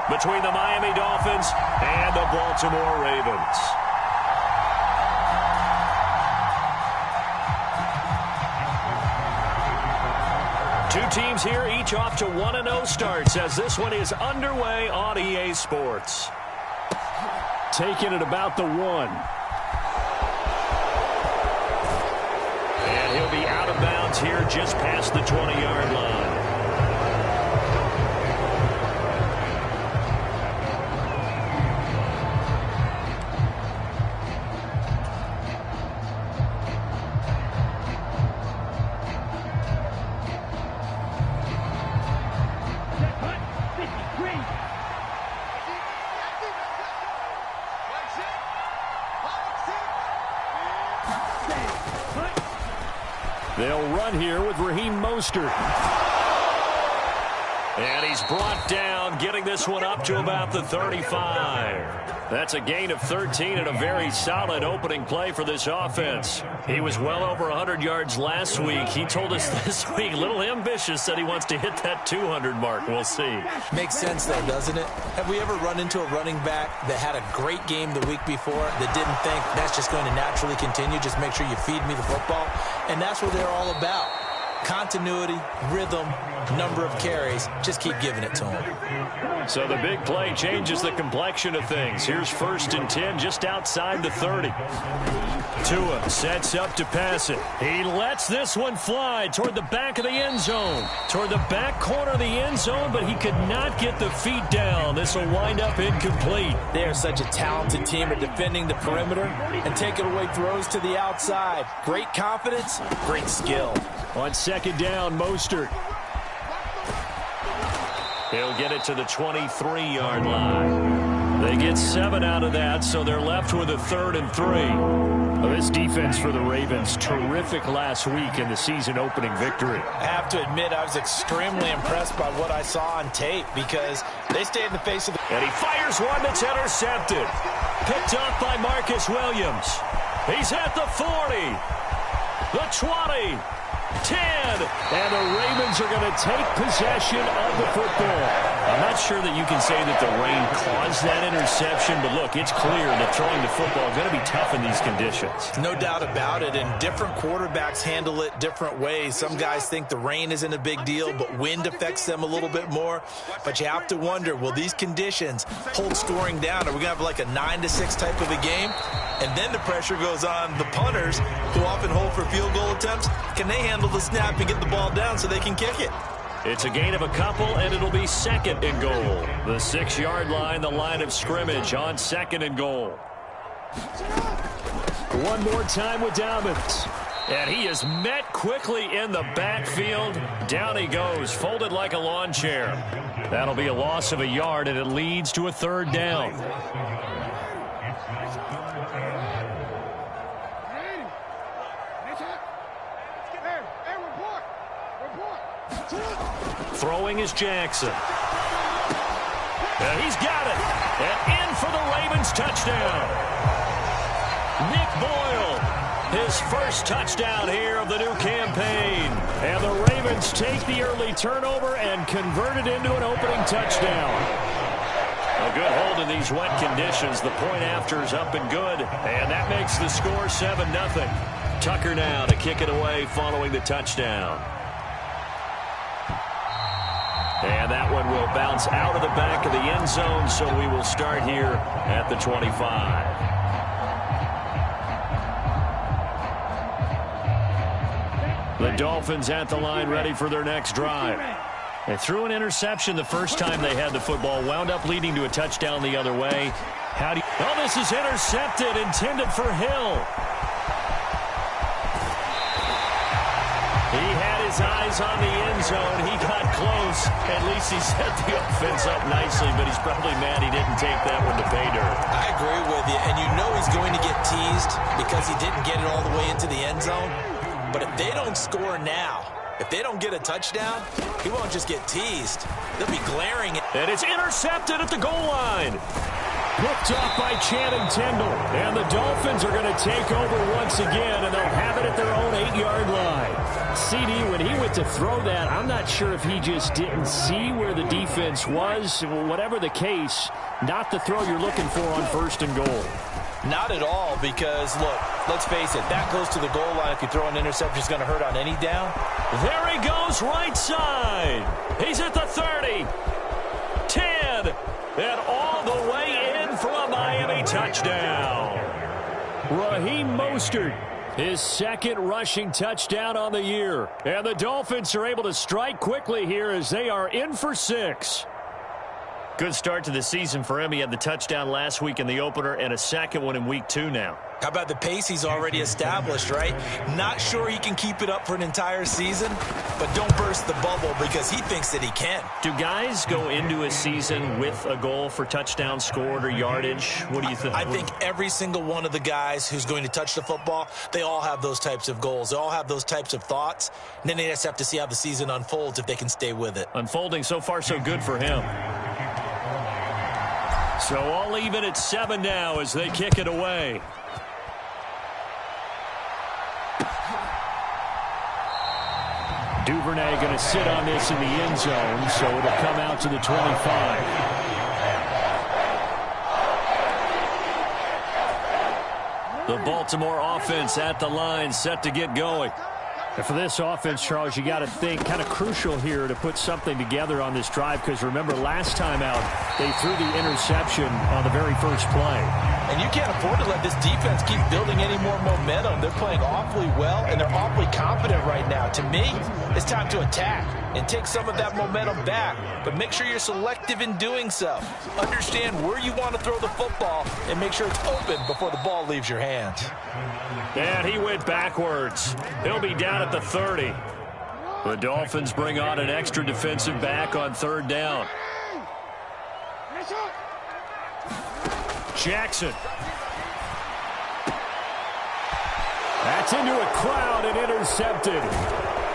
between the Miami Dolphins and the Baltimore Ravens. Two teams here, each off to 1-0 starts as this one is underway on EA Sports. Taking it about the 1. And he'll be out of bounds here just past the 20-yard line. They'll run here with Raheem Mostert. And he's brought down, getting this one up to about the 35. That's a gain of 13 and a very solid opening play for this offense. He was well over 100 yards last week. He told us this week, a little ambitious, said he wants to hit that 200 mark. We'll see. Makes sense, though, doesn't it? Have we ever run into a running back that had a great game the week before that didn't think that's just going to naturally continue? Just make sure you feed me the football. And that's what they're all about. Continuity, rhythm, number of carries. Just keep giving it to him. So the big play changes the complexion of things. Here's 1st and 10 just outside the 30. Tua sets up to pass it. He lets this one fly toward the back of the end zone. Toward the back corner of the end zone, but he could not get the feet down. This will wind up incomplete. They are such a talented team at defending the perimeter and taking away throws to the outside. Great confidence, great skill. On 2nd down, Mostert. He'll get it to the 23-yard line. They get 7 out of that, so they're left with a 3rd and 3. Well, this defense for the Ravens, terrific last week in the season-opening victory. I have to admit, I was extremely impressed by what I saw on tape because they stayed in the face of the... And he fires one that's intercepted. Picked up by Marcus Williams. He's at the 40, the 20, 10, and the Ravens are going to take possession of the football. I'm not sure that you can say that the rain caused that interception, but look, it's clear that throwing the football is going to be tough in these conditions. No doubt about it, and different quarterbacks handle it different ways. Some guys think the rain isn't a big deal, but wind affects them a little bit more. But you have to wonder, will these conditions hold scoring down? Are we going to have like a 9-6 type of a game? And then the pressure goes on the punters, who often hold for field goal attempts. Can they handle the snap and get the ball down so they can kick it? It's a gain of a couple, and it'll be 2nd and goal. The 6-yard line, the line of scrimmage on 2nd and goal. One more time with Dobbins. And he is met quickly in the backfield. Down he goes, folded like a lawn chair. That'll be a loss of a yard, and it leads to a 3rd down. Throwing is Jackson. And he's got it. And in for the Ravens touchdown. Nick Boyle, his first touchdown here of the new campaign. And the Ravens take the early turnover and convert it into an opening touchdown. A good hold in these wet conditions. The point after is up and good. And that makes the score 7-0. Tucker now to kick it away following the touchdown. And that one will bounce out of the back of the end zone, so we will start here at the 25. The Dolphins at the line ready for their next drive. They threw an interception the first time they had the football, wound up leading to a touchdown the other way. Oh, this is intercepted, intended for Hill. He had his eyes on the end zone. He got close. At least he set the offense up nicely, but he's probably mad he didn't take that one to pay dirt. I agree with you, and you know he's going to get teased because he didn't get it all the way into the end zone. But if they don't score now, if they don't get a touchdown, he won't just get teased. They'll be glaring. And it's intercepted at the goal line. Picked off by Channing Tindall. And the Dolphins are going to take over once again, and they'll have it at their own 8-yard line. CD, when he went to throw that, I'm not sure if he just didn't see where the defense was. Whatever the case, not the throw you're looking for on 1st and goal. Not at all, because, look, let's face it, that goes to the goal line. If you throw an interception, it's going to hurt on any down. There he goes, right side. He's at the 30, 10, and all the way in for a Miami touchdown. Raheem Mostert, his 2nd rushing touchdown on the year. And the Dolphins are able to strike quickly here as they are in for 6. Good start to the season for him. He had the touchdown last week in the opener and a 2nd one in week 2 now. How about the pace he's already established, right? Not sure he can keep it up for an entire season, but don't burst the bubble because he thinks that he can. Do guys go into a season with a goal for touchdown scored or yardage? What do you think? I think every single one of the guys who's going to touch the football, they all have those types of goals. They all have those types of thoughts. And then they just have to see how the season unfolds if they can stay with it. Unfolding so far so good for him. So all even at 7 now as they kick it away. Duvernay going to sit on this in the end zone, so it'll come out to the 25. The Baltimore offense at the line, set to get going. And for this offense, Charles, you got to think kind of crucial here to put something together on this drive, because remember last time out they threw the interception on the very first play. And you can't afford to let this defense keep building any more momentum. They're playing awfully well, and they're awfully confident right now. To me, it's time to attack and take some of that momentum back. But make sure you're selective in doing so. Understand where you want to throw the football and make sure it's open before the ball leaves your hands. And he went backwards. He'll be down at the 30. The Dolphins bring on an extra defensive back on 3rd down. Jackson. That's into a crowd and intercepted.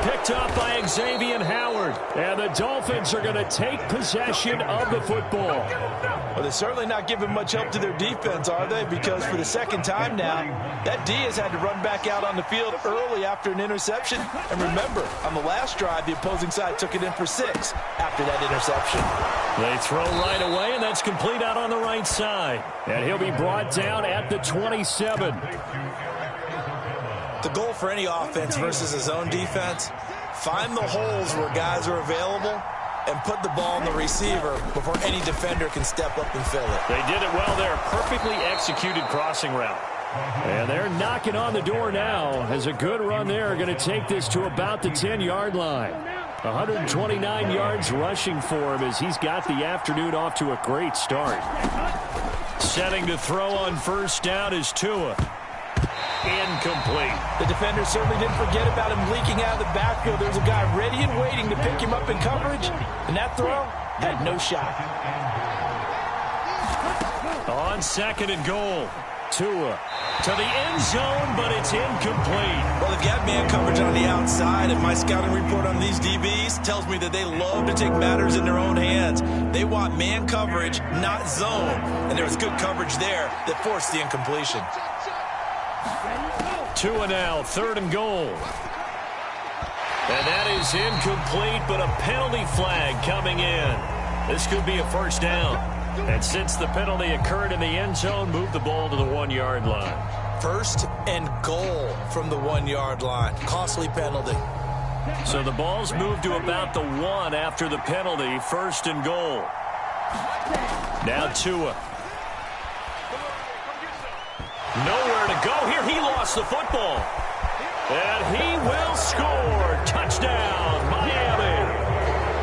Picked up by Xavier Howard. And the Dolphins are going to take possession of the football. Well, they're certainly not giving much help to their defense, are they? Because for the 2nd time now, that D has had to run back out on the field early after an interception. And remember, on the last drive, the opposing side took it in for 6 after that interception. They throw right away, and that's complete out on the right side. And he'll be brought down at the 27. The goal for any offense versus a zone defense, find the holes where guys are available and put the ball in the receiver before any defender can step up and fill it. They did it well there. Perfectly executed crossing route. And they're knocking on the door now as a good run there. Going to take this to about the 10-yard line. 129 yards rushing for him as he's got the afternoon off to a great start. Setting to throw on 1st down is Tua. Incomplete. The defender certainly didn't forget about him leaking out of the backfield. There's a guy ready and waiting to pick him up in coverage, and that throw had no shot. On 2nd and goal, Tua to the end zone, but it's incomplete. Well, they've got man coverage on the outside, and my scouting report on these DBs tells me that they love to take matters in their own hands. They want man coverage, not zone, and there was good coverage there that forced the incompletion. Tua now, 3rd and goal. And that is incomplete, but a penalty flag coming in. This could be a 1st down. And since the penalty occurred in the end zone, move the ball to the 1-yard line. 1st and goal from the 1-yard line. Costly penalty. So the ball's moved to about the 1 after the penalty. 1st and goal. Now Tua. Nowhere to go here. He lost the football. And he will score. Touchdown, Miami.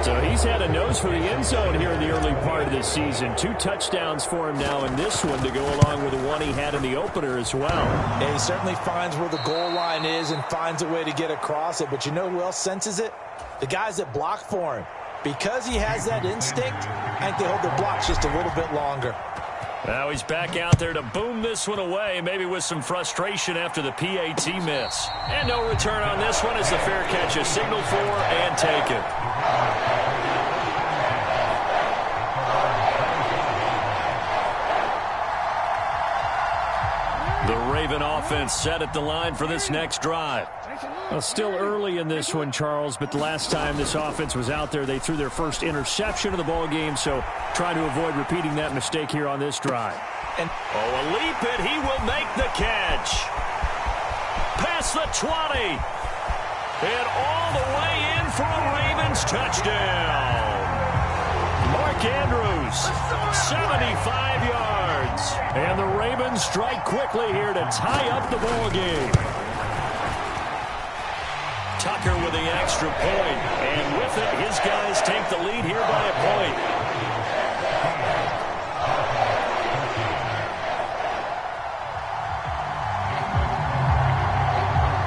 So he's had a nose for the end zone here in the early part of this season. 2 touchdowns for him now in this one to go along with the one he had in the opener as well. Yeah, he certainly finds where the goal line is and finds a way to get across it. But you know who else senses it? The guys that block for him. Because he has that instinct, I think they hold their blocks just a little bit longer. Now he's back out there to boom this one away, maybe with some frustration after the PAT miss. And no return on this one as the fair catch is signaled for and taken. The Raven offense set at the line for this next drive. Well, still early in this one, Charles, but the last time this offense was out there, they threw their first interception of the ball game, so try to avoid repeating that mistake here on this drive. A leap, and he will make the catch. Past the 20. And all the way in for a Ravens touchdown. Mark Andrews, 75 yards. And the Ravens strike quickly here to tie up the ball game. Tucker with the extra point. And with it, his guys take the lead here by a point.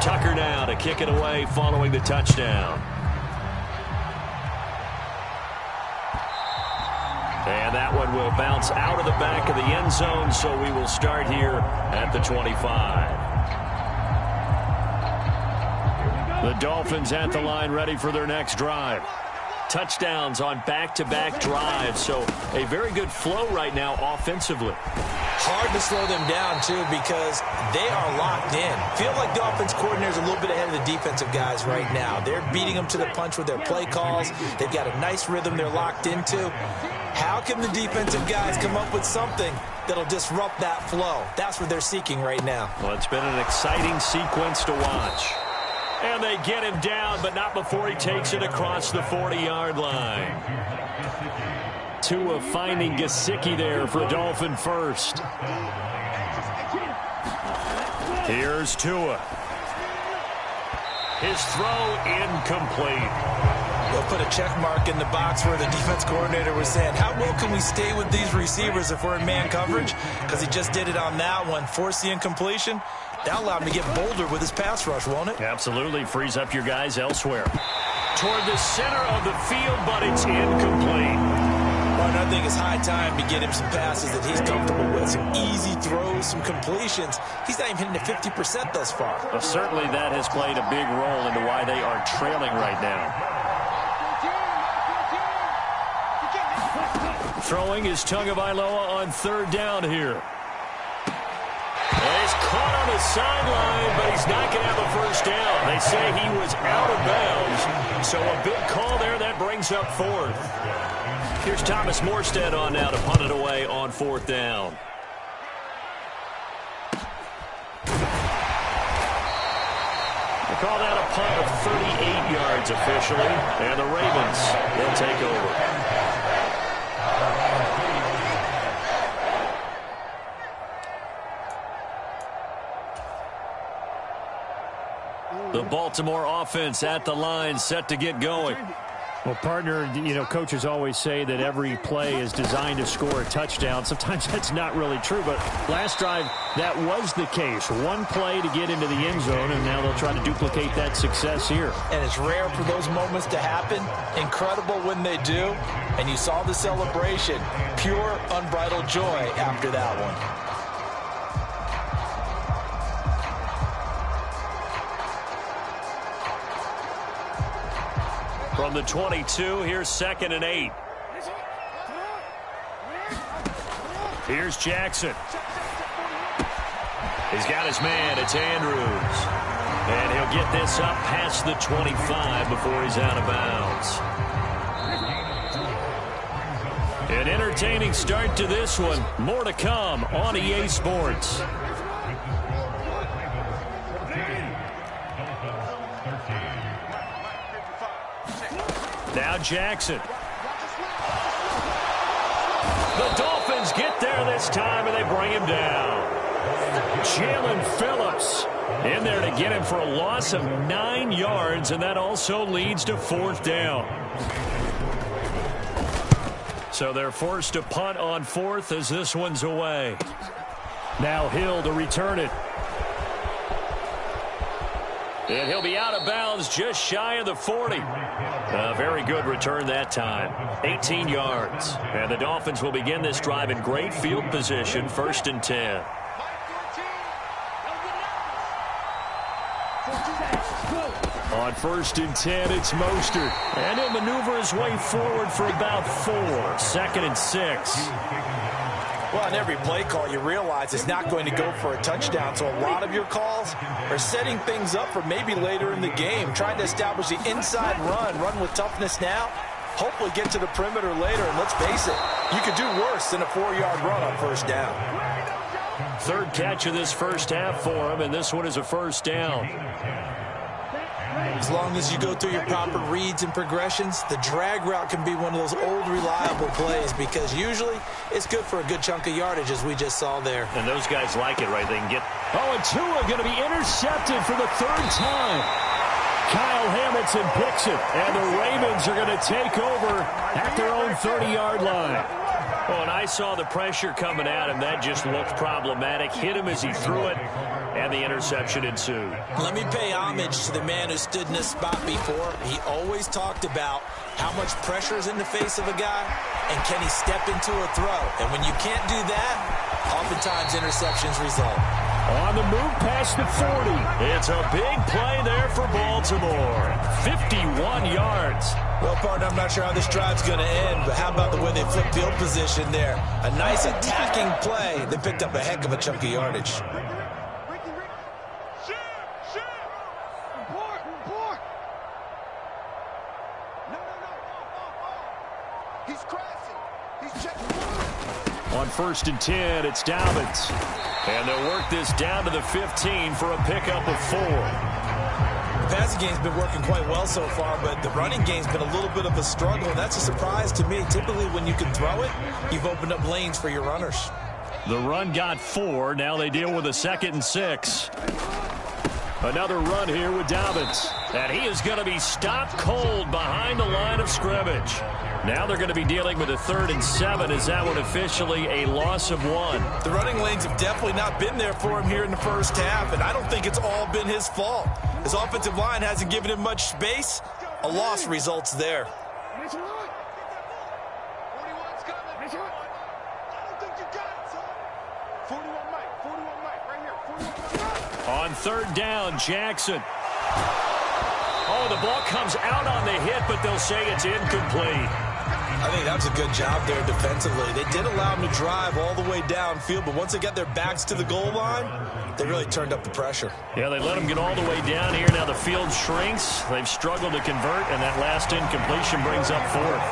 Tucker now to kick it away following the touchdown. And that one will bounce out of the back of the end zone, so we will start here at the 25. The Dolphins at the line ready for their next drive. Touchdowns on back-to-back drives, so a very good flow right now offensively. Hard to slow them down, too, because they are locked in. Feel like the offense coordinator is a little bit ahead of the defensive guys right now. They're beating them to the punch with their play calls. They've got a nice rhythm they're locked into. How can the defensive guys come up with something that'll disrupt that flow? That's what they're seeking right now. Well, it's been an exciting sequence to watch. And they get him down, but not before he takes it across the 40-yard line. Tua finding Gesicki there for Dolphin first. Here's Tua. His throw incomplete. They'll put a check mark in the box where the defense coordinator was saying, how well can we stay with these receivers if we're in man coverage? Because he just did it on that one. Force the incompletion. That'll allow him to get bolder with his pass rush, won't it? Absolutely. Frees up your guys elsewhere. Toward the center of the field, but it's incomplete. Well, I think it's high time to get him some passes that he's comfortable with. Some easy throws, some completions. He's not even hitting the 50% thus far. Well, certainly that has played a big role into why they are trailing right now. Throwing is Tagovailoa on third down here. He's caught on the sideline, but he's not going to have a first down. They say he was out of bounds, so a big call there that brings up fourth. Here's Thomas Morstead on now to punt it away on fourth down. They call that a punt of 38 yards officially, and the Ravens will take over. The Baltimore offense at the line, set to get going. Well, partner, coaches always say that every play is designed to score a touchdown. Sometimes that's not really true, but last drive, that was the case. One play to get into the end zone, and now they'll try to duplicate that success here. And it's rare for those moments to happen. Incredible when they do. And you saw the celebration. Pure, unbridled joy after that one. From the 22, here's 2nd and 8. Here's Jackson. He's got his man. It's Andrews. And he'll get this up past the 25 before he's out of bounds. An entertaining start to this one. More to come on EA Sports. Now Jackson. The Dolphins get there this time, and they bring him down. Jalen Phillips in there to get him for a loss of 9 yards, and that also leads to fourth down. So they're forced to punt on fourth as this one's away. Now Hill to return it. And he'll be out of bounds just shy of the 40. A very good return that time. 18 yards. And the Dolphins will begin this drive in great field position, 1st and 10. On 1st and 10, it's Mostert. And he'll maneuver his way forward for about 4. 2nd and 6. Well, on every play call, you realize it's not going to go for a touchdown. So a lot of your calls are setting things up for maybe later in the game, trying to establish the inside run with toughness now, hopefully get to the perimeter later. And let's face it, you could do worse than a 4-yard run on first down. Third catch of this first half for him, and this one is a first down. As long as you go through your proper reads and progressions, the drag route can be one of those old reliable plays because usually it's good for a good chunk of yardage, as we just saw there. And those guys like it, right? They can get... Oh, and Tua going to be intercepted for the third time. Kyle Hamilton picks it, and the Ravens are going to take over at their own 30-yard line. Oh, and I saw the pressure coming at him. That just looked problematic. Hit him as he threw it, and the interception ensued. Let me pay homage to the man who stood in this spot before. He always talked about how much pressure is in the face of a guy, and can he step into a throw. And when you can't do that, oftentimes interceptions result. On the move past the 40. It's a big play there for Baltimore. 51 yards. Well, partner, I'm not sure how this drive's going to end, but how about the way they flip field position there? A nice attacking play. They picked up a heck of a chunk of yardage. On 1st and 10, it's Dobbins. And they'll work this down to the 15 for a pickup of 4. The passing game's been working quite well so far, but the running game's been a little bit of a struggle, and that's a surprise to me. Typically, when you can throw it, you've opened up lanes for your runners. The run got 4. Now they deal with a 2nd and 6. Another run here with Dobbins. And he is going to be stopped cold behind the line of scrimmage. Now they're going to be dealing with a 3rd and 7. Is that one officially a loss of 1? The running lanes have definitely not been there for him here in the first half, and I don't think it's all been his fault. His offensive line hasn't given him much space. A loss results there. On 3rd down, Jackson. Oh, the ball comes out on the hit, but they'll say it's incomplete. I think that was a good job there defensively. They did allow him to drive all the way downfield, but once they got their backs to the goal line, they really turned up the pressure. Yeah, they let him get all the way down here. Now the field shrinks. They've struggled to convert, and that last incompletion brings up 4th.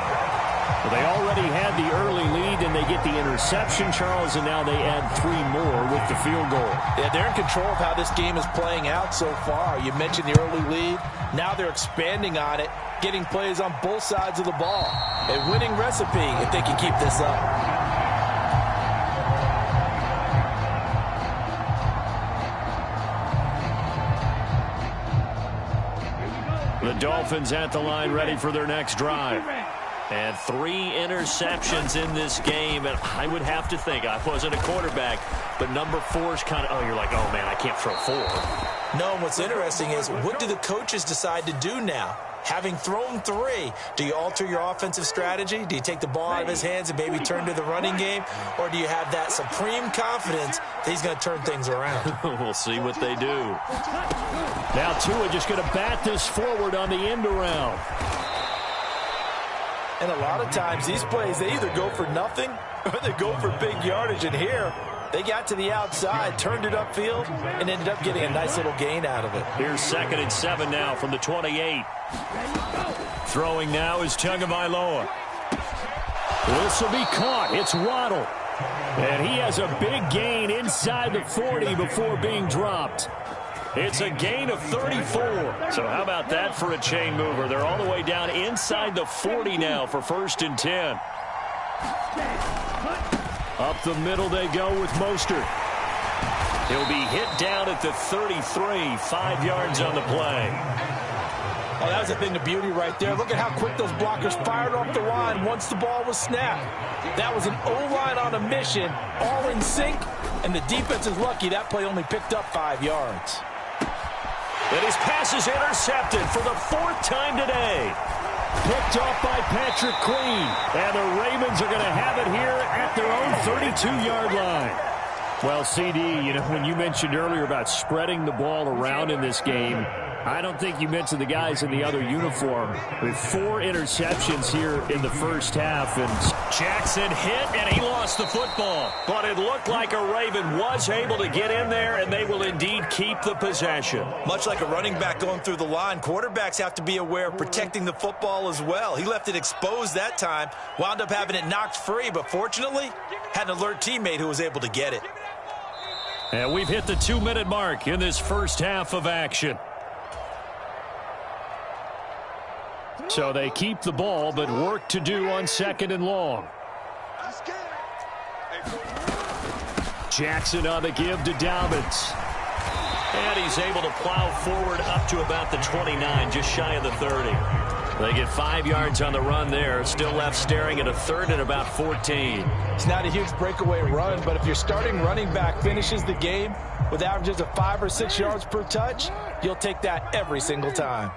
Well, they already had the early lead, and they get the interception, Charles, and now they add 3 more with the field goal. Yeah, they're in control of how this game is playing out so far. You mentioned the early lead. Now they're expanding on it, getting plays on both sides of the ball. A winning recipe if they can keep this up. The Dolphins at the line ready for their next drive. And 3 interceptions in this game, and I would have to think, I wasn't a quarterback, but number 4 is kind of, oh, you're like, oh, man, I can't throw 4. No, what's interesting is, what do the coaches decide to do now? Having thrown 3, do you alter your offensive strategy? Do you take the ball out of his hands and maybe turn to the running game? Or do you have that supreme confidence that he's going to turn things around? We'll see what they do. Now Tua just going to bat this forward on the end around. And a lot of times, these plays, they either go for nothing or they go for big yardage. And here, they got to the outside, turned it upfield, and ended up getting a nice little gain out of it. Here's 2nd and 7 now from the 28. Throwing now is Tagovailoa. This will be caught. It's Waddle. And he has a big gain inside the 40 before being dropped. It's a gain of 34. So how about that for a chain mover? They're all the way down inside the 40 now for 1st and 10. Up the middle they go with Mostert. He'll be hit down at the 33, 5 yards on the play. Oh, that was a thing of beauty right there. Look at how quick those blockers fired off the line once the ball was snapped. That was an O-line on a mission, all in sync, and the defense is lucky that play only picked up 5 yards. And his pass is intercepted for the 4th time today. Picked off by Patrick Queen. And the Ravens are going to have it here at their own 32-yard line. Well, CD, when you mentioned earlier about spreading the ball around in this game, I don't think you mentioned the guys in the other uniform. With 4 interceptions here in the first half. And Jackson hit, and he lost the football. But it looked like a Raven was able to get in there, and they will indeed keep the possession. Much like a running back going through the line, quarterbacks have to be aware of protecting the football as well. He left it exposed that time, wound up having it knocked free, but fortunately, had an alert teammate who was able to get it. And we've hit the 2-minute mark in this first half of action. So they keep the ball, but work to do on 2nd and long. Jackson on the give to Dobbins. And he's able to plow forward up to about the 29, just shy of the 30. They get 5 yards on the run there. Still left staring at a 3rd and about 14. It's not a huge breakaway run, but if your starting running back finishes the game with averages of 5 or 6 yards per touch, you'll take that every single time.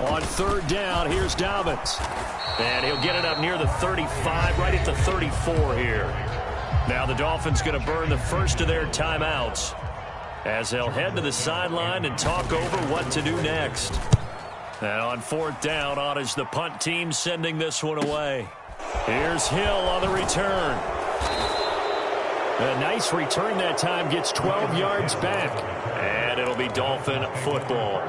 On 3rd down, here's Dobbins. And he'll get it up near the 35, right at the 34 here. Now the Dolphins going to burn the first of their timeouts as they'll head to the sideline and talk over what to do next. And on 4th down, on is the punt team sending this one away. Here's Hill on the return. A nice return that time, gets 12 yards back. And it'll be Dolphin football.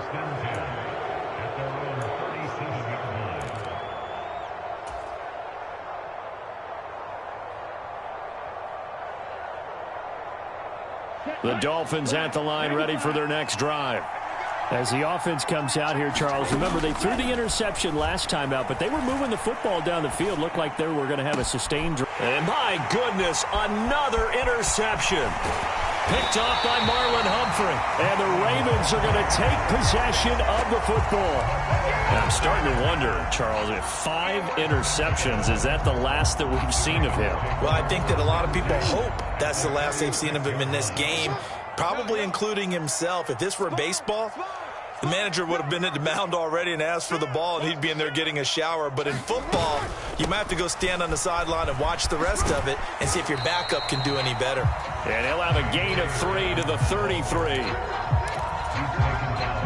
The Dolphins at the line, ready for their next drive. As the offense comes out here, Charles, remember they threw the interception last time out, but they were moving the football down the field. Looked like they were going to have a sustained drive. And my goodness, another interception. Picked off by Marlon Humphrey. And the Ravens are going to take possession of the football. And I'm starting to wonder, Charles, if 5 interceptions, is that the last that we've seen of him? Well, I think that a lot of people hope that's the last they've seen of him in this game, probably including himself. If this were baseball, the manager would have been at the mound already and asked for the ball, and he'd be in there getting a shower. But in football, you might have to go stand on the sideline and watch the rest of it and see if your backup can do any better. And he'll have a gain of 3 to the 33.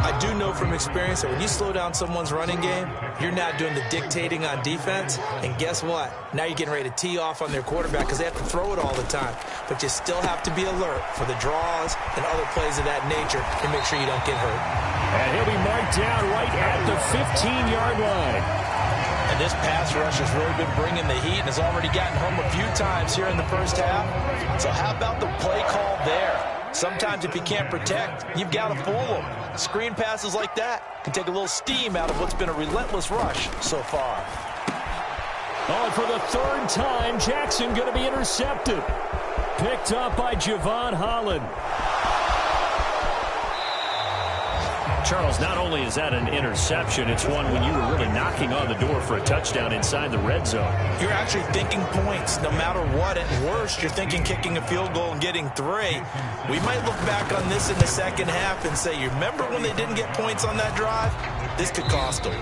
I do know from experience that when you slow down someone's running game, you're not doing the dictating on defense. And guess what? Now you're getting ready to tee off on their quarterback because they have to throw it all the time. But you still have to be alert for the draws and other plays of that nature and make sure you don't get hurt. And he'll be marked down right at the 15-yard line. And this pass rush has really been bringing the heat and has already gotten home a few times here in the first half. So how about the play call there? Sometimes if you can't protect, you've got to fool them. Screen passes like that can take a little steam out of what's been a relentless rush so far. Oh, for the 3rd time, Jackson going to be intercepted. Picked up by Javon Holland. Charles, not only is that an interception, it's one when you were really knocking on the door for a touchdown inside the red zone. You're actually thinking points no matter what. At worst, you're thinking kicking a field goal and getting 3. We might look back on this in the second half and say, you remember when they didn't get points on that drive? This could cost them.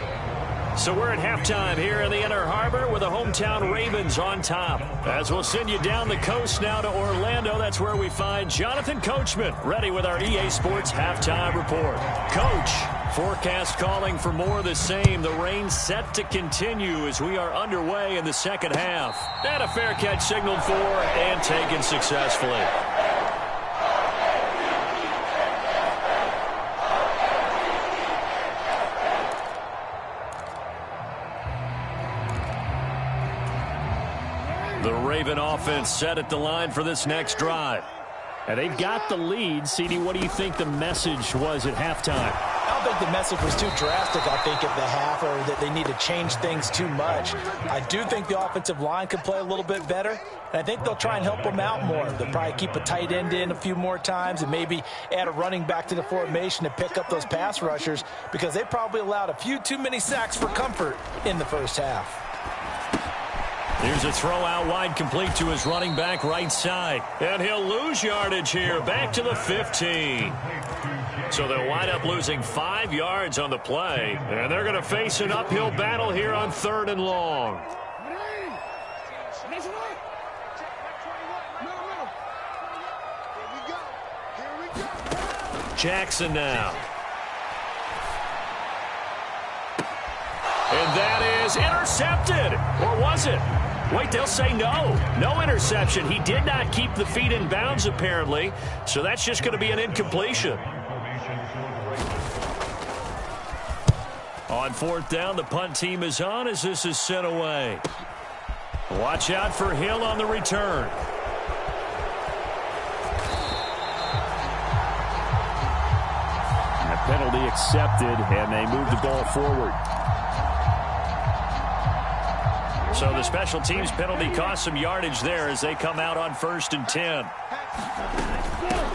So we're at halftime here in the Inner Harbor with the hometown Ravens on top. As we'll send you down the coast now to Orlando, that's where we find Jonathan Coachman ready with our EA Sports Halftime Report. Coach, forecast calling for more of the same. The rain set to continue as we are underway in the second half. And a fair catch signaled for and taken successfully. The Raven offense set at the line for this next drive. And they've got the lead. CD, what do you think the message was at halftime? I don't think the message was too drastic, I think, at the half, or that they need to change things too much. I do think the offensive line could play a little bit better, and I think they'll try and help them out more. They'll probably keep a tight end in a few more times and maybe add a running back to the formation to pick up those pass rushers, because they probably allowed a few too many sacks for comfort in the first half. Here's a throw out wide, complete to his running back right side. And he'll lose yardage here, back to the 15. So they'll wind up losing 5 yards on the play. And they're going to face an uphill battle here on 3rd and long. Jackson now. And that is intercepted. Or was it? Wait, they'll say no. No interception. He did not keep the feet in bounds, apparently. So that's just going to be an incompletion. On 4th down, the punt team is on as this is sent away. Watch out for Hill on the return. The penalty accepted, and they move the ball forward. So the special teams penalty cost some yardage there as they come out on 1st and 10.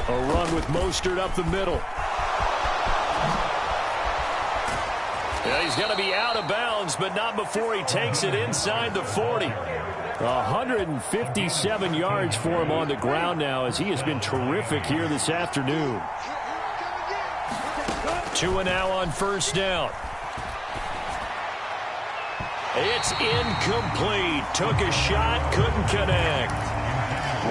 A run with Mostert up the middle. Yeah, he's going to be out of bounds, but not before he takes it inside the 40. 157 yards for him on the ground now as he has been terrific here this afternoon. 2 now on 1st down. It's incomplete. Took a shot, couldn't connect.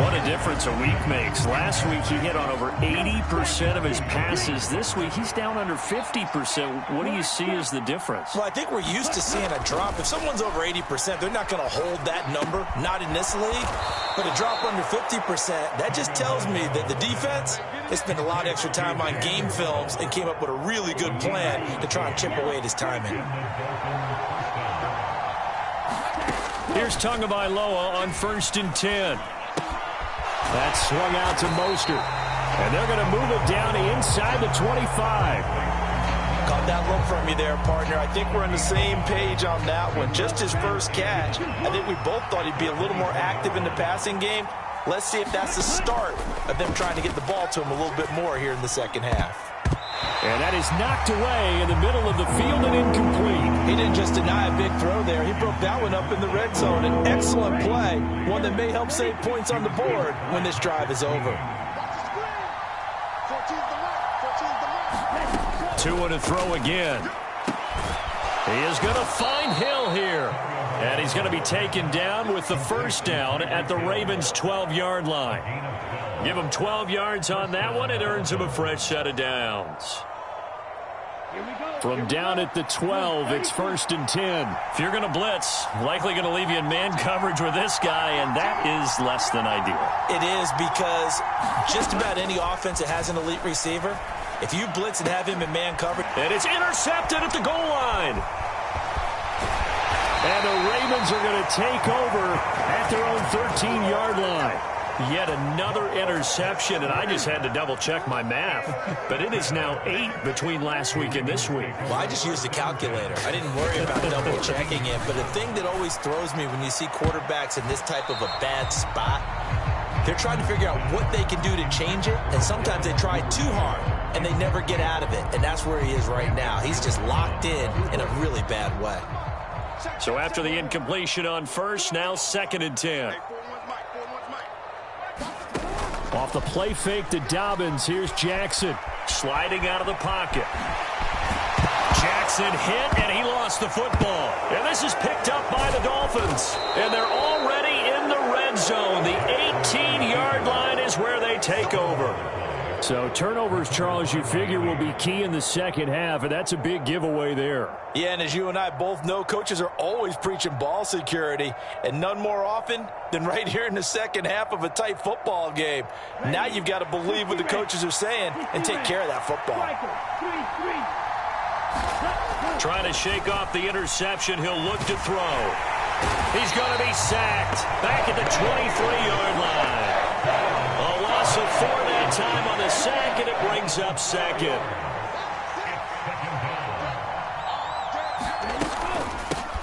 What a difference a week makes. Last week he hit on over 80% of his passes. This week he's down under 50%. What do you see as the difference? Well, I think we're used to seeing a drop. If someone's over 80%, they're not going to hold that number, not in this league. But a drop under 50%, that just tells me that the defense has spent a lot of extra time on game films and came up with a really good plan to try and chip away at his timing. Here's Tagovailoa on 1st and 10. That's swung out to Mostert. And they're going to move it down inside the 25. Caught that look from you there, partner. I think we're on the same page on that one. Just his first catch. I think we both thought he'd be a little more active in the passing game. Let's see if that's the start of them trying to get the ball to him a little bit more here in the second half. And that is knocked away in the middle of the field and incomplete. He didn't just deny a big throw there. He broke that one up in the red zone. An excellent play, one that may help save points on the board when this drive is over. 2 to throw again. He is going to find Hill here. And he's going to be taken down with the 1st down at the Ravens' 12-yard line. Give him 12 yards on that one. It earns him a fresh set of downs. From down at the 12, it's 1st and 10. If you're going to blitz, likely going to leave you in man coverage with this guy, and that is less than ideal. It is, because just about any offense that has an elite receiver, if you blitz and have him in man coverage. And it's intercepted at the goal line. And the Ravens are going to take over at their own 13-yard line. Yet another interception, and I just had to double-check my math. But it is now 8 between last week and this week. Well, I just used a calculator. I didn't worry about double-checking it. But the thing that always throws me when you see quarterbacks in this type of a bad spot, they're trying to figure out what they can do to change it. And sometimes they try too hard, and they never get out of it. And that's where he is right now. He's just locked in a really bad way. So after the incompletion on 1st, now 2nd and 10. Off the play fake to Dobbins, here's Jackson. Sliding out of the pocket. Jackson hit, and he lost the football. And this is picked up by the Dolphins. And they're already in the red zone. The 18-yard line is where they take over. So turnovers, Charles, you figure will be key in the second half, and that's a big giveaway there. Yeah, and as you and I both know, coaches are always preaching ball security, and none more often than right here in the second half of a tight football game. Now you've got to believe what the coaches are saying and take care of that football. Trying to shake off the interception. He'll look to throw. He's going to be sacked back at the 23-yard line. A loss of 4 that time on the sack, and it brings up 2nd.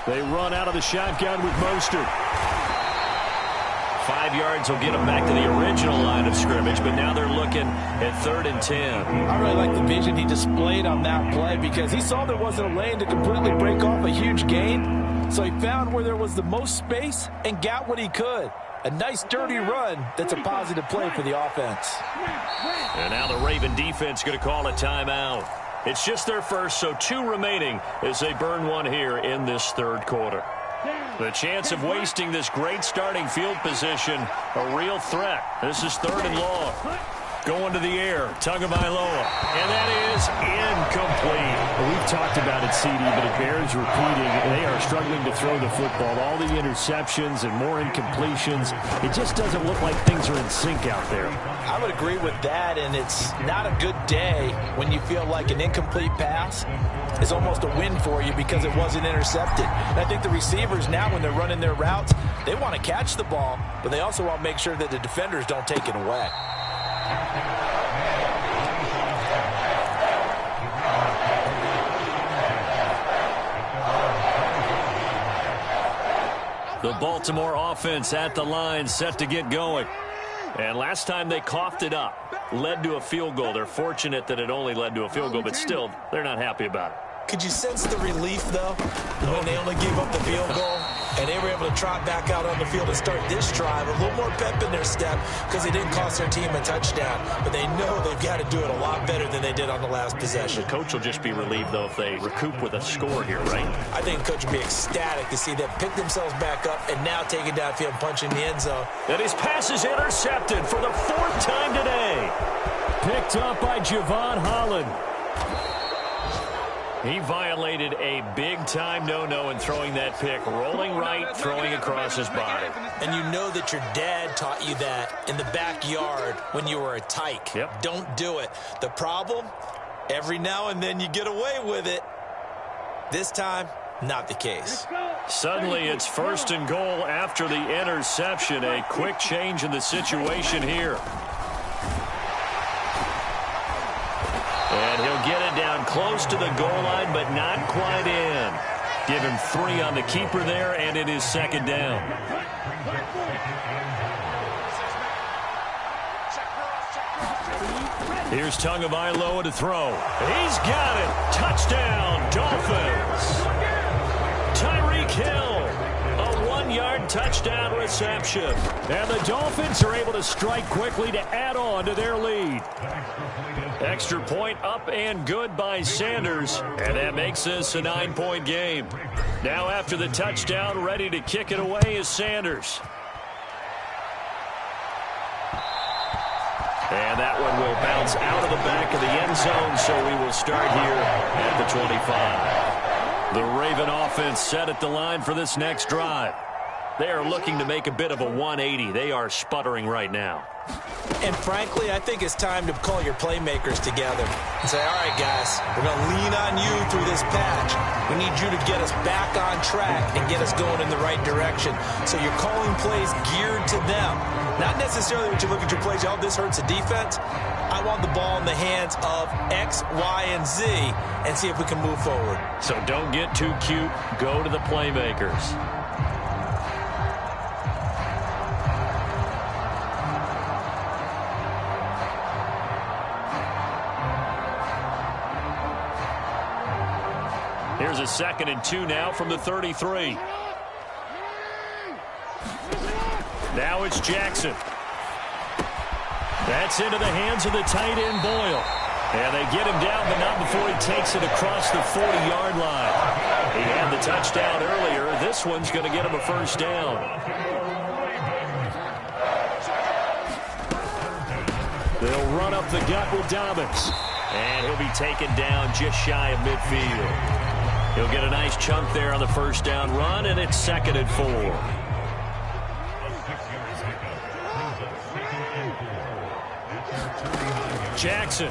They run out of the shotgun with Mostert. 5 yards will get them back to the original line of scrimmage, but now they're looking at 3rd and 10. I really like the vision he displayed on that play because he saw there wasn't a lane to completely break off a huge gain. So he found where there was the most space and got what he could. A nice, dirty run that's a positive play for the offense. And now the Raven defense going to call a timeout. It's just their first, so 2 remaining as they burn one here in this third quarter. The chance of wasting this great starting field position, a real threat. This is 3rd and long. Going to the air, Tagovailoa, and that is incomplete. We've talked about it, CD, but it bears repeating. They are struggling to throw the football. All the interceptions and more incompletions. It just doesn't look like things are in sync out there. I would agree with that, and it's not a good day when you feel like an incomplete pass is almost a win for you because it wasn't intercepted. And I think the receivers now, when they're running their routes, they want to catch the ball, but they also want to make sure that the defenders don't take it away. The Baltimore offense at the line, set to get going. And last time they coughed it up, led to a field goal. They're fortunate that it only led to a field goal, but still, they're not happy about it. Could you sense the relief, though, when they only gave up the field goal and they were able to trot back out on the field and start this drive? A little more pep in their step because they didn't cost their team a touchdown. But they know they've got to do it a lot better than they did on the last possession. The coach will just be relieved, though, if they recoup with a score here, right? I think the coach will be ecstatic to see them pick themselves back up and now take it downfield and punch in the end zone. And his pass is intercepted for the 4th time today. Picked up by Javon Holland. He violated a big-time no-no in throwing that pick. Rolling right, throwing across his body. And you know that your dad taught you that in the backyard when you were a tyke. Yep. Don't do it. The problem, every now and then you get away with it. This time, not the case. Suddenly, it's 1st and goal after the interception. A quick change in the situation here. And he'll get it down close to the goal line, but not quite in. Give him 3 on the keeper there, and it is 2nd down. Here's Tagovailoa to throw. He's got it. Touchdown, Dolphins. Tyreek Hill, a 1-yard touchdown reception. And the Dolphins are able to strike quickly to add on to their lead. Extra point up and good by Sanders, and that makes this a 9-point game. Now after the touchdown, ready to kick it away is Sanders. And that one will bounce out of the back of the end zone, so we will start here at the 25. The Raven offense set at the line for this next drive. They are looking to make a bit of a 180. They are sputtering right now. And frankly, I think it's time to call your playmakers together and say, all right, guys, we're going to lean on you through this patch. We need you to get us back on track and get us going in the right direction. So you're calling plays geared to them. Not necessarily when you look at your plays, oh, this hurts the defense. I want the ball in the hands of X, Y, and Z and see if we can move forward. So don't get too cute. Go to the playmakers. Here's a 2nd and 2 now from the 33. Now it's Jackson. That's into the hands of the tight end, Boyle. And they get him down, but not before he takes it across the 40-yard line. He had the touchdown earlier. This one's going to get him a 1st down. They'll run up the gut with Dobbins. And he'll be taken down just shy of midfield. He'll get a nice chunk there on the 1st down run, and it's 2nd and 4. Jackson.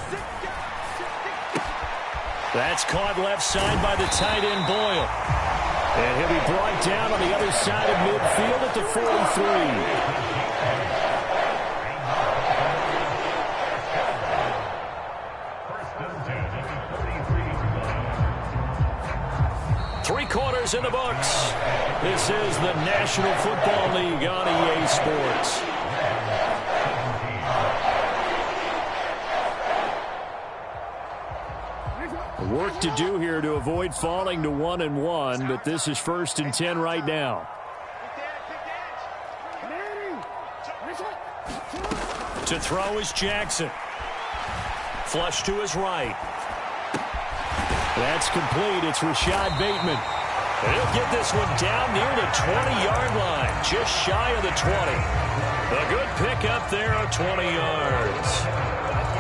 That's caught left side by the tight end, Boyle. And he'll be brought down on the other side of midfield at the 43. 3 quarters in the books. This is the National Football League on EA Sports. Work to do here to avoid falling to 1-1, but this is 1st and 10 right now. To throw is Jackson. Flush to his right. That's complete. It's Rashad Bateman. He'll get this one down near the 20-yard line, just shy of the 20. A good pickup there of 20 yards.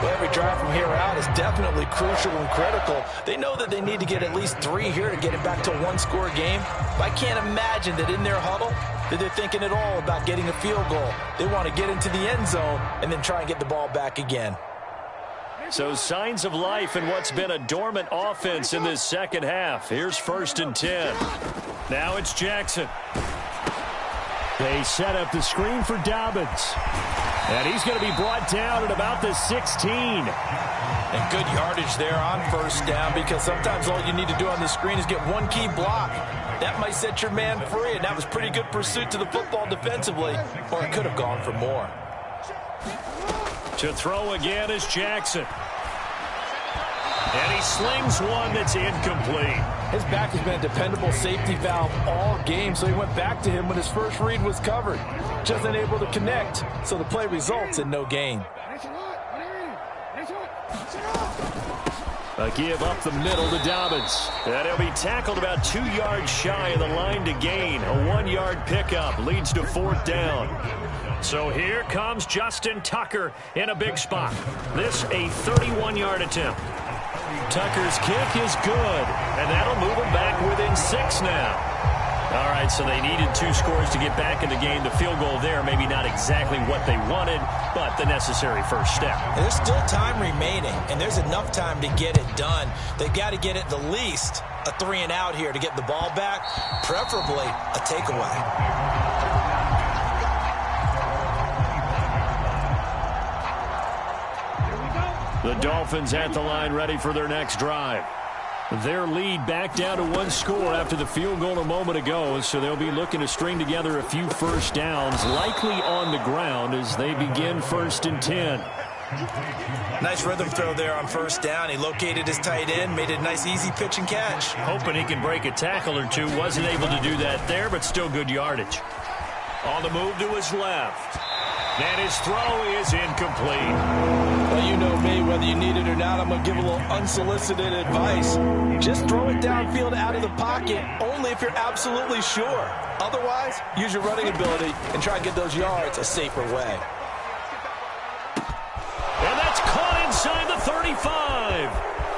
Well, every drive from here out is definitely crucial and critical. They know that they need to get at least 3 here to get it back to a one-score game. But I can't imagine that in their huddle that they're thinking at all about getting a field goal. They want to get into the end zone and then try and get the ball back again. So signs of life in what's been a dormant offense in this second half. Here's 1st and 10. Now it's Jackson. They set up the screen for Dobbins. And he's going to be brought down at about the 16. And good yardage there on 1st down, because sometimes all you need to do on the screen is get one key block. That might set your man free, and that was pretty good pursuit to the football defensively, or it could have gone for more. To throw again is Jackson. And he slings one that's incomplete. His back has been a dependable safety valve all game, so he went back to him when his first read was covered. Just unable to connect, so the play results in no gain. A give up the middle to Dobbins. And he'll be tackled about 2 yards shy of the line to gain. A 1-yard pickup leads to 4th down. So here comes Justin Tucker in a big spot. This a 31-yard attempt. Tucker's kick is good, and that'll move him back within 6 now. All right, so they needed 2 scores to get back in the game. The field goal there, maybe not exactly what they wanted, but the necessary first step. There's still time remaining, and there's enough time to get it done. They've got to get at the least a 3 and out here to get the ball back, preferably a takeaway. The Dolphins at the line ready for their next drive. Their lead back down to 1 score after the field goal a moment ago, so they'll be looking to string together a few first downs, likely on the ground as they begin 1st and 10. Nice rhythm throw there on 1st down. He located his tight end, made it a nice easy pitch and catch. Hoping he can break a tackle or two. Wasn't able to do that there, but still good yardage. On the move to his left. And his throw is incomplete. Well, you know me, whether you need it or not, I'm going to give a little unsolicited advice. Just throw it downfield out of the pocket, only if you're absolutely sure. Otherwise, use your running ability and try and get those yards a safer way. And that's caught inside the 35.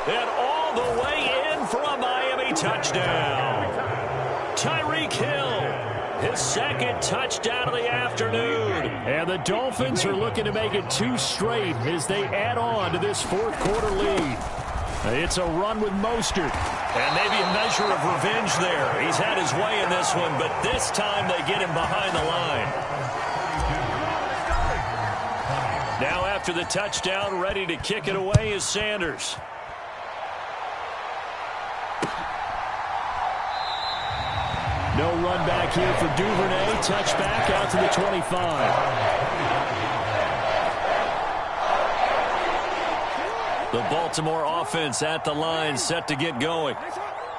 And all the way in for a Miami touchdown. Tyreek Hill, his 2nd touchdown of the afternoon. And the Dolphins are looking to make it 2 straight as they add on to this 4th quarter lead. It's a run with Mostert. And maybe a measure of revenge there. He's had his way in this one, but this time they get him behind the line. Now after the touchdown, ready to kick it away is Sanders. No run back here for Duvernay. Touchback out to the 25. The Baltimore offense at the line, set to get going.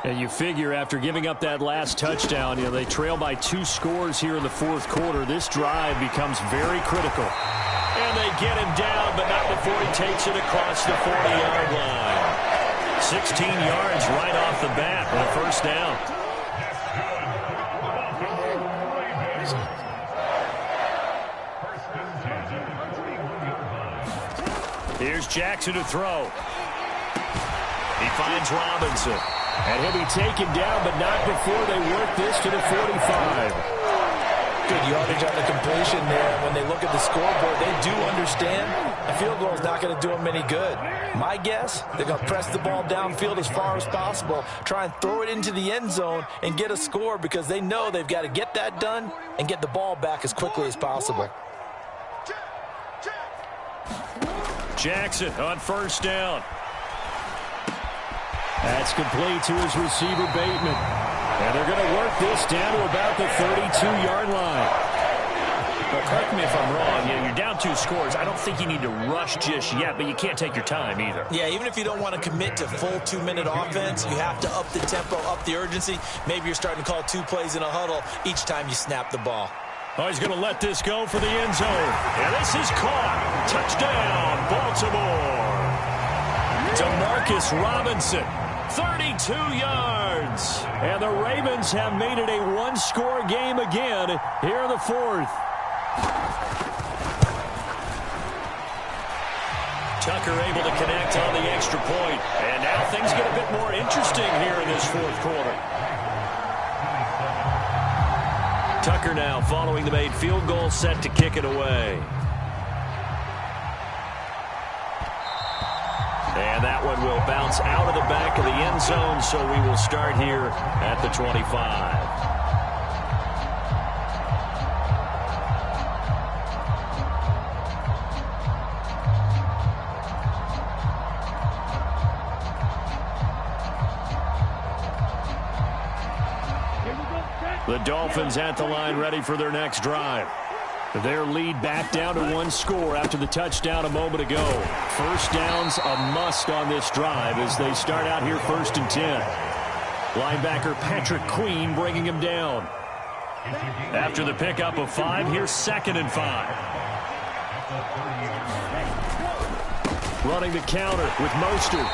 And you figure after giving up that last touchdown, they trail by 2 scores here in the 4th quarter. This drive becomes very critical. And they get him down, but not before he takes it across the 40-yard line. 16 yards right off the bat on a 1st down. Here's Jackson to throw. He finds Robinson. And he'll be taken down, but not before they work this to the 45. Good yardage on the completion there. When they look at the scoreboard, they do understand a field goal is not going to do them any good. My guess, they're going to press the ball downfield as far as possible, try and throw it into the end zone and get a score, because they know they've got to get that done and get the ball back as quickly as possible. Jackson on 1st down. That's complete to his receiver, Bateman. And they're going to work this down to about the 32-yard line. But correct me if I'm wrong. You're down 2 scores. I don't think you need to rush just yet, but you can't take your time either. Yeah, even if you don't want to commit to full 2-minute offense, you have to up the tempo, up the urgency. Maybe you're starting to call 2 plays in a huddle each time you snap the ball. Oh, he's going to let this go for the end zone. And this is caught. Touchdown, Baltimore. DeMarcus Robinson, 32 yards. And the Ravens have made it a 1-score game again here in the 4th. Tucker able to connect on the extra point. And now things get a bit more interesting here in this 4th quarter. Tucker now following the made field goal, set to kick it away. And that one will bounce out of the back of the end zone, so we will start here at the 25. The Dolphins at the line ready for their next drive. Their lead back down to 1 score after the touchdown a moment ago. First down's a must on this drive as they start out here 1st and 10. Linebacker Patrick Queen bringing him down. After the pickup of 5, here's 2nd and 5. Running the counter with Mostert.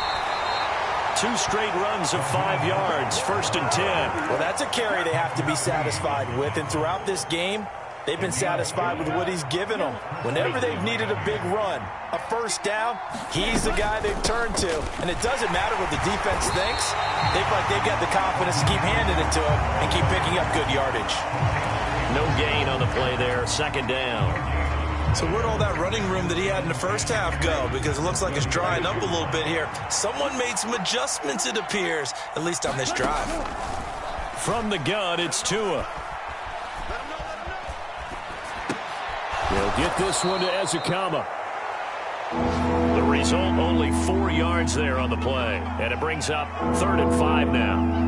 2 straight runs of 5 yards, 1st and 10. Well, that's a carry they have to be satisfied with. And throughout this game, they've been satisfied with what he's given them. Whenever they've needed a big run, a first down, he's the guy they've turned to. And it doesn't matter what the defense thinks. They feel like they've got the confidence to keep handing it to him and keep picking up good yardage. No gain on the play there, 2nd down. So where'd all that running room that he had in the first half go? Because it looks like it's drying up a little bit here. Someone made some adjustments, it appears, at least on this drive. From the gun, it's Tua. They'll get this one to Ezekama. The result, only 4 yards there on the play. And it brings up 3rd and 5 now.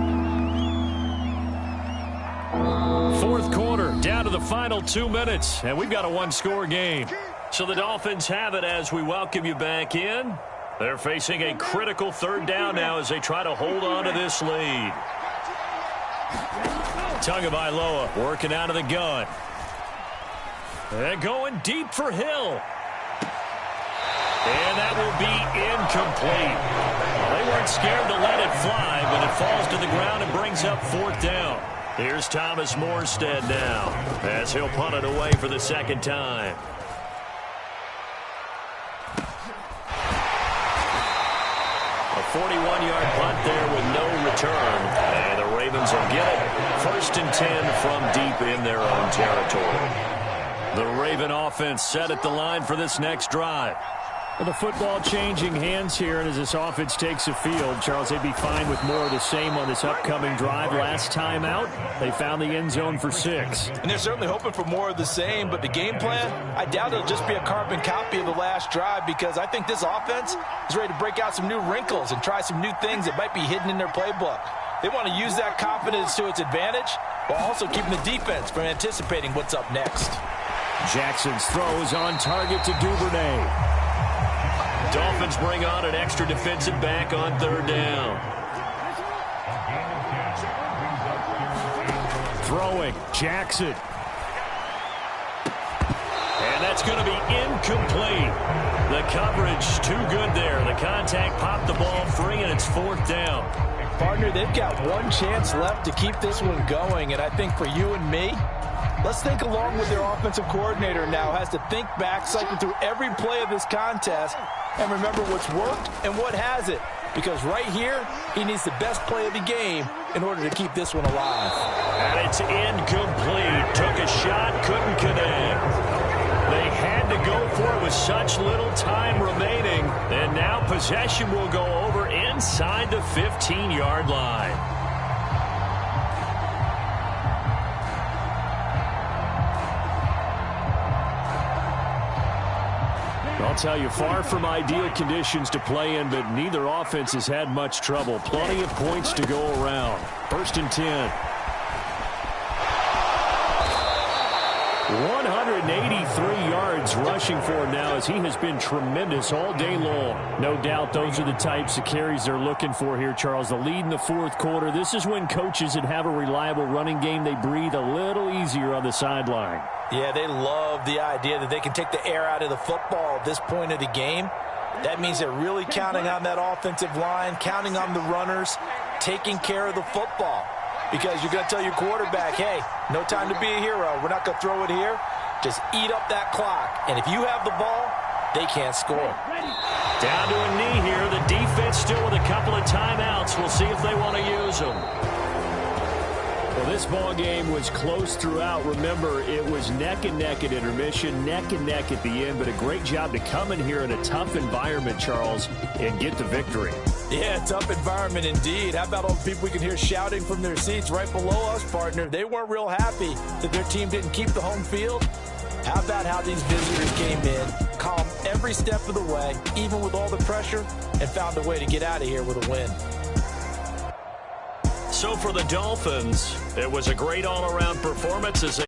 4th quarter, down to the final 2 minutes, and we've got a 1-score game. So the Dolphins have it as we welcome you back in. They're facing a critical 3rd down now as they try to hold on to this lead. Tagovailoa working out of the gun. And going deep for Hill. And that will be incomplete. They weren't scared to let it fly, but it falls to the ground and brings up 4th down. Here's Thomas Morstead now as he'll punt it away for the 2nd time. A 41-yard punt there with no return. And the Ravens will get it. 1st and 10 from deep in their own territory. The Raven offense set at the line for this next drive. Well, the football changing hands here, and as this offense takes the field, Charles, they'd be fine with more of the same on this upcoming drive. Last time out, they found the end zone for 6. And they're certainly hoping for more of the same, but the game plan, I doubt it'll just be a carbon copy of the last drive because I think this offense is ready to break out some new wrinkles and try some new things that might be hidden in their playbook. They want to use that confidence to its advantage while also keeping the defense from anticipating what's up next. Jackson's throw is on target to Duvernay. Dolphins bring on an extra defensive back on 3rd down. Throwing, Jackson. And that's going to be incomplete. The coverage too good there. The contact popped the ball free, and it's 4th down. Partner, they've got one chance left to keep this one going, and I think for you and me, let's think along with their offensive coordinator now has to think back, cycle through every play of this contest, and remember what's worked and what hasn't. Because right here, he needs the best play of the game in order to keep this one alive. And it's incomplete. Took a shot, couldn't connect. They had to go for it with such little time remaining. And now possession will go over inside the 15-yard line. I'll tell you, far from ideal conditions to play in, but neither offense has had much trouble. Plenty of points to go around. 1st and 10. 183 yards rushing for him now, as he has been tremendous all day long. No doubt those are the types of carries they're looking for here, Charles. The lead in the fourth quarter. This is when coaches that have a reliable running game, they breathe a little easier on the sideline. Yeah, they love the idea that they can take the air out of the football at this point of the game. That means they're really counting on that offensive line, counting on the runners, taking care of the football. Because you're going to tell your quarterback, hey, no time to be a hero. We're not going to throw it here. Just eat up that clock. And if you have the ball, they can't score. Down to a knee here. The defense still with a couple of timeouts. We'll see if they want to use them. Well, this ball game was close throughout. Remember, it was neck and neck at intermission, neck and neck at the end, but a great job to come in here in a tough environment, Charles, and get the victory. Yeah, tough environment indeed. How about all the people we can hear shouting from their seats right below us, partner? They weren't real happy that their team didn't keep the home field. How about how these visitors came in, calm every step of the way, even with all the pressure, and found a way to get out of here with a win. So for the Dolphins, it was a great all-around performance as they